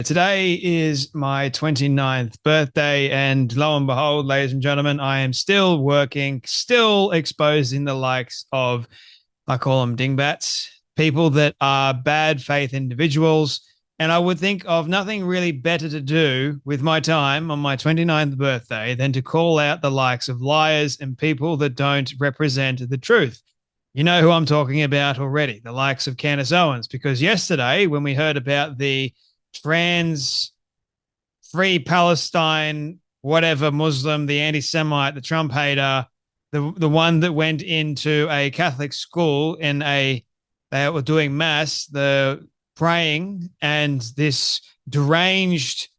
today is my 29th birthday, and lo and behold, ladies and gentlemen, I am still working, still exposing the likes of, I call them dingbats, people that are bad faith individuals. And I would think of nothing really better to do with my time on my 29th birthday than to call out the likes of liars and people that don't represent the truth. You know who I'm talking about already, the likes of Candace Owens, because yesterday when we heard about the trans free Palestine, whatever Muslim, the anti-Semite, the Trump hater, the one that went into a Catholic school they were doing mass, the praying, and this deranged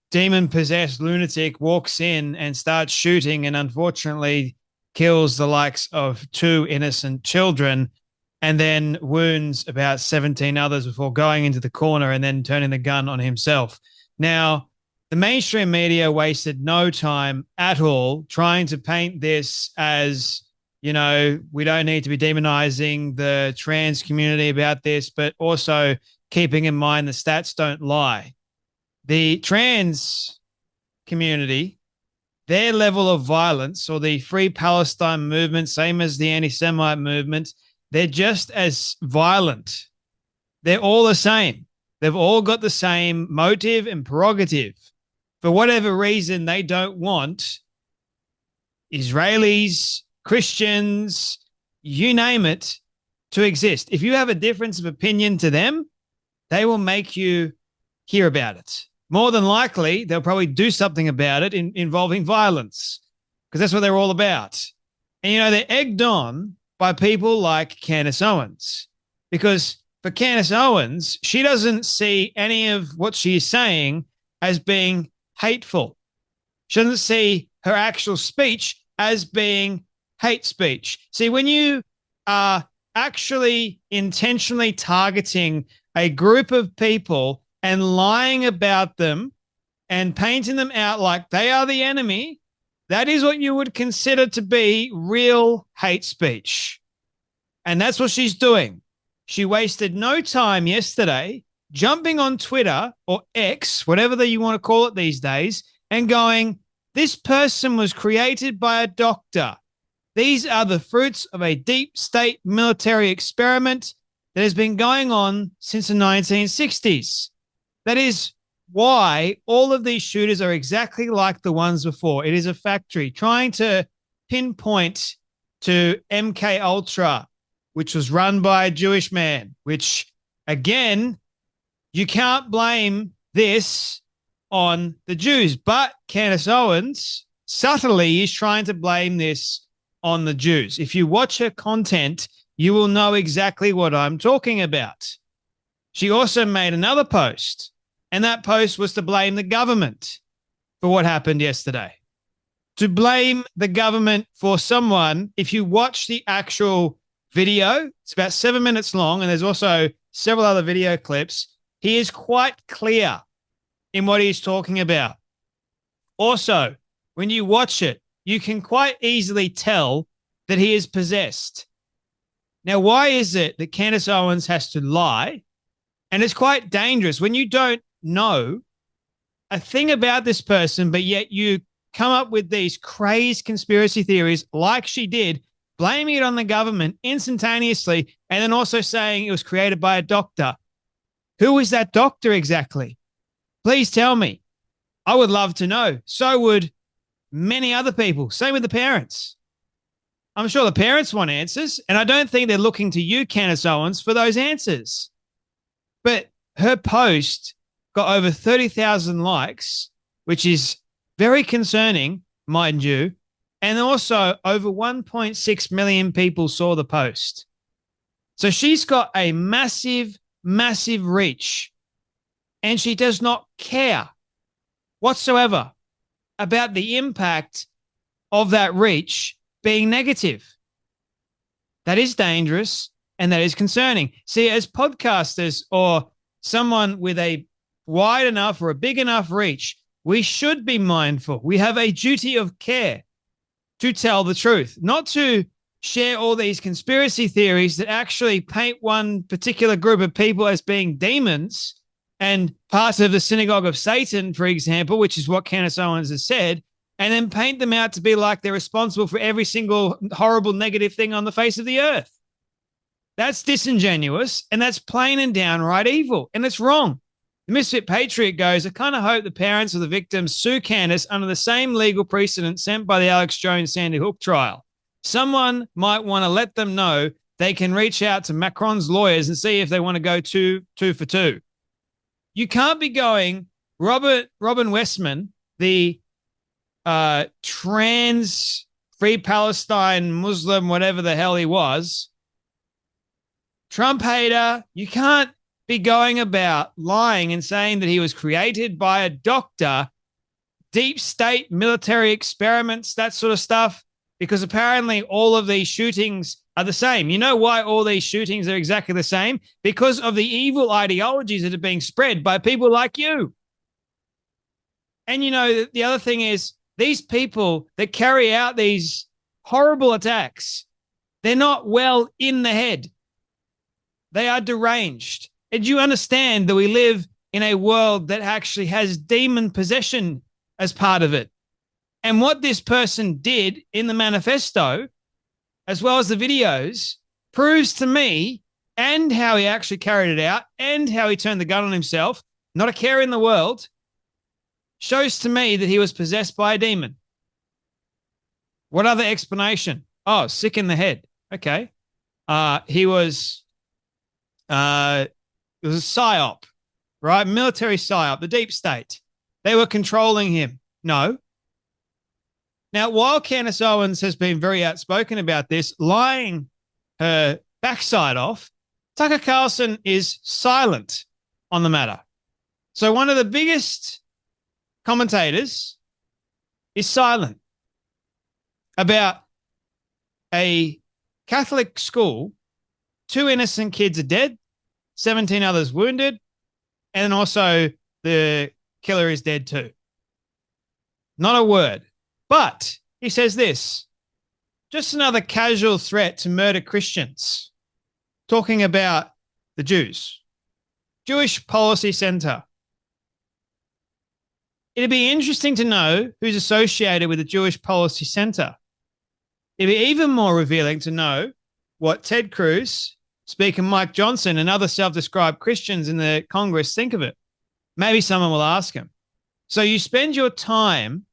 demon possessed lunatic walks in and starts shooting and unfortunately kills the likes of two innocent children and then wounds about 17 others before going into the corner and then turning the gun on himself. Now, the mainstream media wasted no time at all trying to paint this as, we don't need to be demonizing the trans community about this, but also keeping in mind the stats don't lie. The trans community, their level of violence, or the Free Palestine movement, same as the anti-Semite movement, they're just as violent. They're all the same. They've all got the same motive and prerogative. For whatever reason, they don't want Israelis, Christians, you name it, to exist. If you have a difference of opinion to them, they will make you hear about it. More than likely, they'll probably do something about it involving violence, because that's what they're all about. And, they're egged on by people like Candace Owens, because for Candace Owens, she doesn't see any of what she's saying as being hateful. She doesn't see her actual speech as being hate speech. See, when you are actually intentionally targeting a group of people and lying about them and painting them out like they are the enemy, that is what you would consider to be real hate speech. And that's what she's doing. She wasted no time yesterday jumping on Twitter or X, whatever you want to call it these days, and going, this person was created by a doctor. These are the fruits of a deep state military experiment that has been going on since the 1960s. That is why all of these shooters are exactly like the ones before. It is a factory trying to pinpoint to MK Ultra, which was run by a Jewish man, which, again, you can't blame this on the Jews. But Candace Owens subtly is trying to blame this on the Jews. If you watch her content, you will know exactly what I'm talking about. She also made another post, and that post was to blame the government for what happened yesterday. To blame the government for someone, if you watch the actual video, it's about 7 minutes long, and there's also several other video clips, he is quite clear in what he's talking about. Also, when you watch it, you can quite easily tell that he is possessed. Now, why is it that Candace Owens has to lie? And it's quite dangerous when you don't know a thing about this person, but yet you come up with these crazed conspiracy theories like she did, blaming it on the government instantaneously, and then also saying it was created by a doctor. Who is that doctor exactly? Please tell me. I would love to know. So would many other people. Same with the parents. I'm sure the parents want answers, and I don't think they're looking to you, Candace Owens, for those answers. But her post got over 30,000 likes, which is very concerning, mind you. And also over 1.6 million people saw the post. So she's got a massive, massive reach, and she does not care whatsoever about the impact of that reach being negative. That is dangerous, and that is concerning. See, as podcasters or someone with a wide enough or a big enough reach, we should be mindful. We have a duty of care to tell the truth, not to share all these conspiracy theories that actually paint one particular group of people as being demons and parts of the synagogue of Satan, for example, which is what Candace Owens has said, and then paint them out to be like they're responsible for every single horrible negative thing on the face of the earth. That's disingenuous, and that's plain and downright evil, and it's wrong. The Misfit Patriot goes, I kind of hope the parents of the victims sue Candace under the same legal precedent sent by the Alex Jones Sandy Hook trial. Someone might want to let them know they can reach out to Macron's lawyers and see if they want to go two for two. You can't be going, Robin Westman, the trans Free Palestine Muslim, whatever the hell he was, Trump hater. You can't be going about lying and saying that he was created by a doctor, deep state military experiments, that sort of stuff, because apparently all of these shootings are the same. You know why all these shootings are exactly the same? Because of the evil ideologies that are being spread by people like you. And, you know, the other thing is these people that carry out these horrible attacks, they're not well in the head. They are deranged. And you understand that we live in a world that actually has demon possession as part of it. And what this person did in the manifesto, as well as the videos, proves to me, and how he actually carried it out, and how he turned the gun on himself, not a care in the world, shows to me that he was possessed by a demon. What other explanation? Oh, sick in the head. Okay. He was... it was a psyop, right? Military psyop, the deep state. They were controlling him. No. Now, while Candace Owens has been very outspoken about this, lying her backside off, Tucker Carlson is silent on the matter. So one of the biggest commentators is silent about a Catholic school. 2 innocent kids are dead, 17 others wounded, and also the killer is dead too. Not a word. But he says this, just another casual threat to murder Christians, talking about the Jews. Jewish Policy Center. It'd be interesting to know who's associated with the Jewish Policy Center. It'd be even more revealing to know what Ted Cruz, Speaker Mike Johnson, and other self-described Christians in the Congress think of it. Maybe someone will ask him. So you spend your time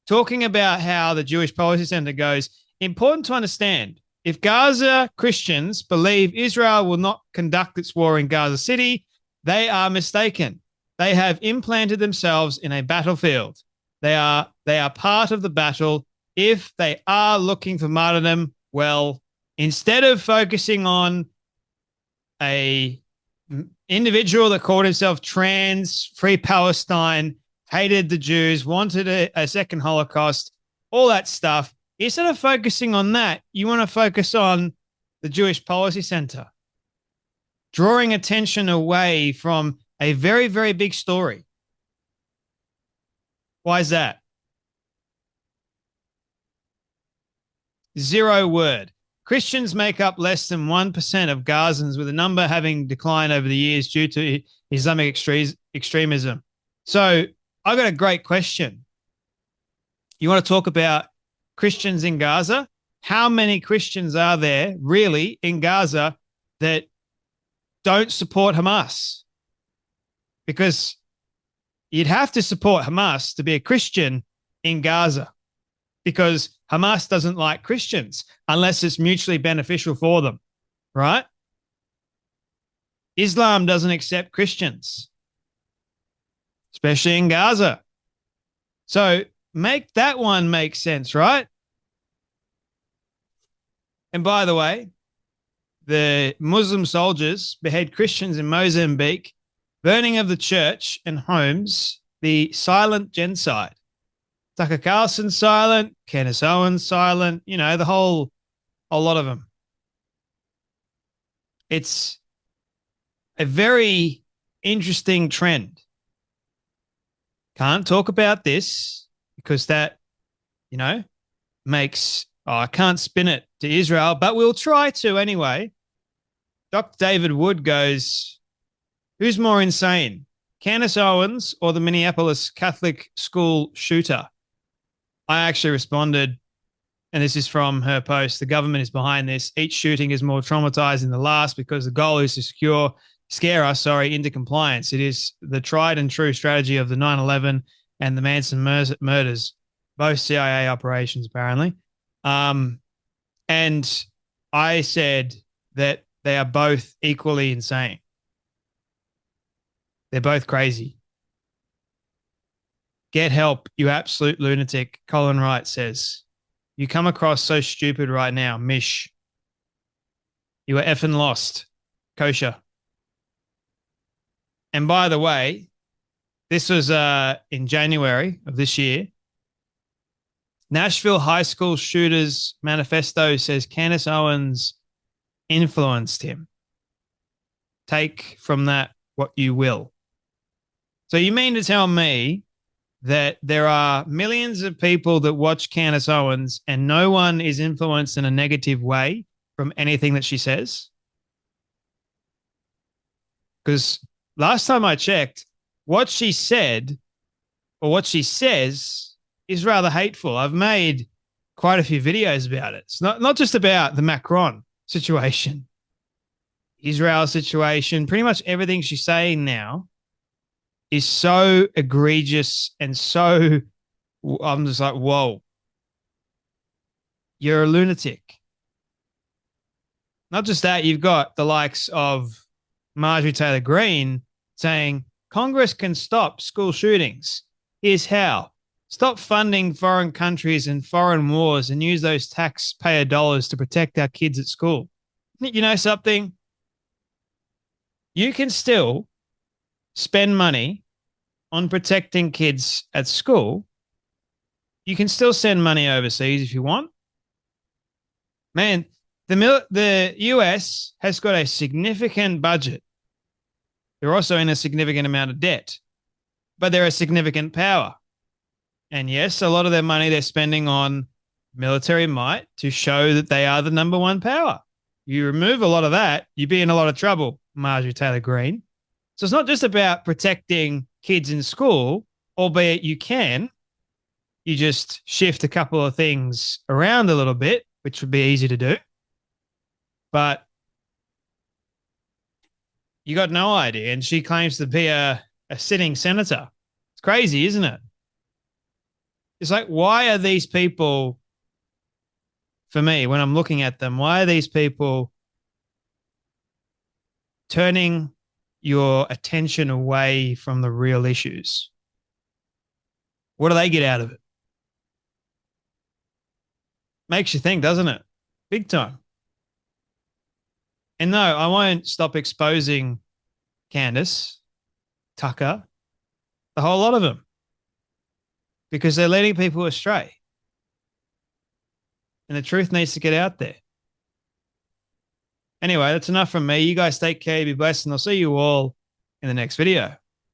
talking about how the Jewish Policy Center goes. Important to understand, if Gaza Christians believe Israel will not conduct its war in Gaza City, they are mistaken. They have implanted themselves in a battlefield. They are part of the battle. If they are looking for martyrdom, well, instead of focusing on a individual that called himself trans, Free Palestine, hated the Jews, wanted a second Holocaust, all that stuff, instead of focusing on that, you want to focus on the Jewish Policy Center, drawing attention away from a very, very big story. Why is that? Zero word. Christians make up less than 1% of Gazans, with the number having declined over the years due to Islamic extremism. So I got a great question. You want to talk about Christians in Gaza? How many Christians are there really in Gaza that don't support Hamas? Because you'd have to support Hamas to be a Christian in Gaza, because Hamas doesn't like Christians unless it's mutually beneficial for them, right? Islam doesn't accept Christians, especially in Gaza. So make that one make sense, right? And by the way, the Muslim soldiers behead Christians in Mozambique, burning of the church and homes, the silent genocide. Tucker Carlson silent, Candace Owens silent, you know, a lot of them. It's a very interesting trend. Can't talk about this because that, you know, makes, I can't spin it to Israel, but we'll try to anyway. Dr. David Wood goes, Who's more insane, Candace Owens or the Minneapolis Catholic school shooter? I actually responded, and this is from her post. The government is behind this. Each shooting is more traumatized than the last because the goal is to scare us, into compliance. It is the tried and true strategy of the 9/11 and the Manson murders, both CIA operations, apparently. And I said that they are both equally insane. They're both crazy. Get help, you absolute lunatic, Colin Wright says. You come across so stupid right now, Mish. You are effing lost, Kosher. And by the way, this was in January of this year. Nashville High School Shooters Manifesto says Candace Owens influenced him. Take from that what you will. So you mean to tell me that there are millions of people that watch Candace Owens and no one is influenced in a negative way from anything that she says? Because last time I checked, what she said or what she says is rather hateful. I've made quite a few videos about it. It's not just about the Macron situation, Israel situation, pretty much everything she's saying now is so egregious and so, I'm just like, whoa, you're a lunatic. Not just that, you've got the likes of Marjorie Taylor Greene saying Congress can stop school shootings. Here's how. Stop funding foreign countries and foreign wars and use those taxpayer dollars to protect our kids at school. You know something? You can still spend money on protecting kids at school. You can still send money overseas if you want. Man, the US has got a significant budget. They're also in a significant amount of debt, but they're a significant power. And yes, a lot of their money they're spending on military might to show that they are the number one power. You remove a lot of that, you'd be in a lot of trouble, Marjorie Taylor Greene. So it's not just about protecting kids in school, albeit you can. You just shift a couple of things around a little bit, which would be easy to do. But you got no idea. And she claims to be a sitting senator. It's crazy, isn't it? It's like, why are these people, for me, when I'm looking at them, why are these people turning your attention away from the real issues? What do they get out of it? Makes you think, doesn't it? Big time. And no, I won't stop exposing Candace, Tucker, the whole lot of them, because they're leading people astray. And the truth needs to get out there. Anyway, that's enough from me. You guys take care, be blessed, and I'll see you all in the next video.